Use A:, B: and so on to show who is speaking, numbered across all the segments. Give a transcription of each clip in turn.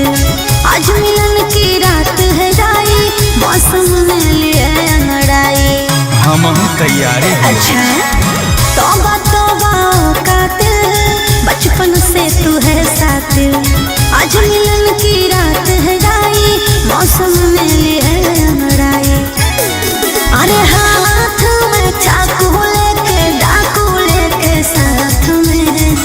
A: आज मिलन की रात है राई, मौसम में लिए अंगड़ाई।
B: हम तैयारी हैं।
A: अच्छा तौबा तौबा कातिल, बचपन से तू है साथिल। आज मिलन की रात है राई, मौसम में लिए अंगड़ाई। अरे हाथ में चाकू लेके डाकू लेके साथ में।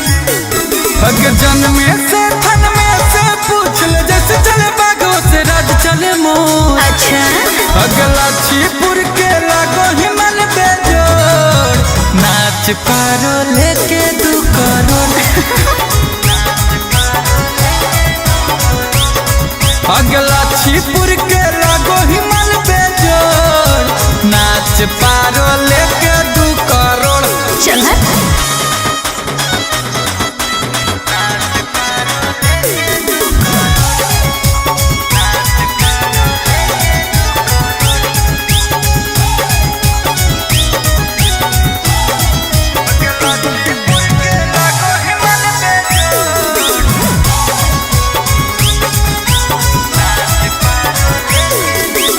B: हग जन्मे से थन में से पूछ ले, जैसे चले बागों से राज चले मोर।
A: अच्छा
B: अगला छिपुर के लागो हिमन बेजोड़, नाच पारो लेके 2 करोड़। अगला छिपुर के लागो हिमन बेजोड़, नाच पारो लेके 2 करोड़।
A: चल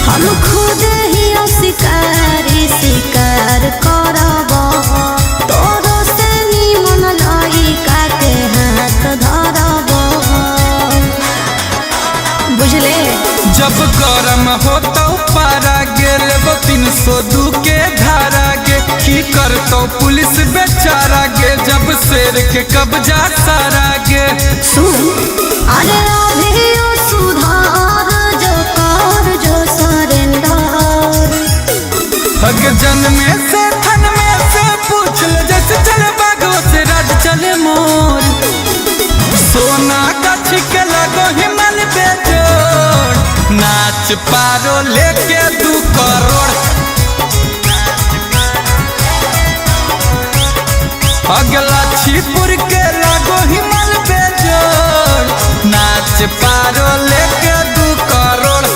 A: हम खुद ही शिकारी शिकार करब, तोरो से निमन लइका के हाथ धरब। बुझले
B: जब गरम होता पारा गेल 302 के धारा गे, की करतो पुलिस बेचारा गे, जब शेर के कब्जा सारा गे।
A: सुन अरे अभी सुधार जो कर जो सरेंडर।
B: हग जन्मे से थन में से पूछ ले, जैसे चले बागों से राज चले मोर। सोना का छिके लगो हिमन बेजोड़, नाच पारो लेके 2 करोड़। अगला छिपुर के लागो हिमन बेजोड़, नाच पारो लेके 2 करोड़।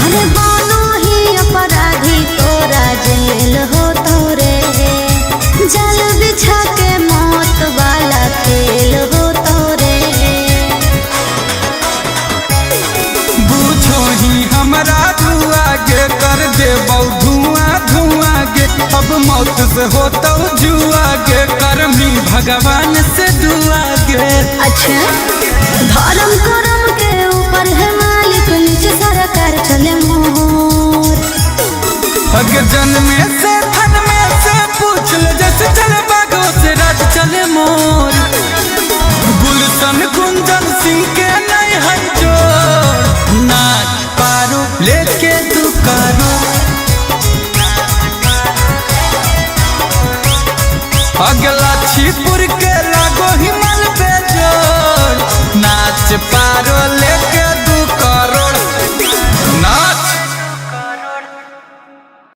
A: अरे बानो ही अपराधी तोरा जेल हो तोरे, जल बिछा के मौत वाला खेल हो तोरे।
B: बूझो ही हमरा धुआ गे, कर दे धुआं धुआं गे। अब मौत से होता जुआ गे, करमी भगवान से दुआ गे।
A: अच्छा धर्म करम के ऊपर है मालिक, नीचे सरकार चले मोर।
B: हग जन्मे से थन में से पूछ ले, जैसे चले बागों से राज चले मोर। गुलशन गुंजन सिंह के नहीं है जोड़, नाच पारो लेके 2 करोड़। अगला छिपुर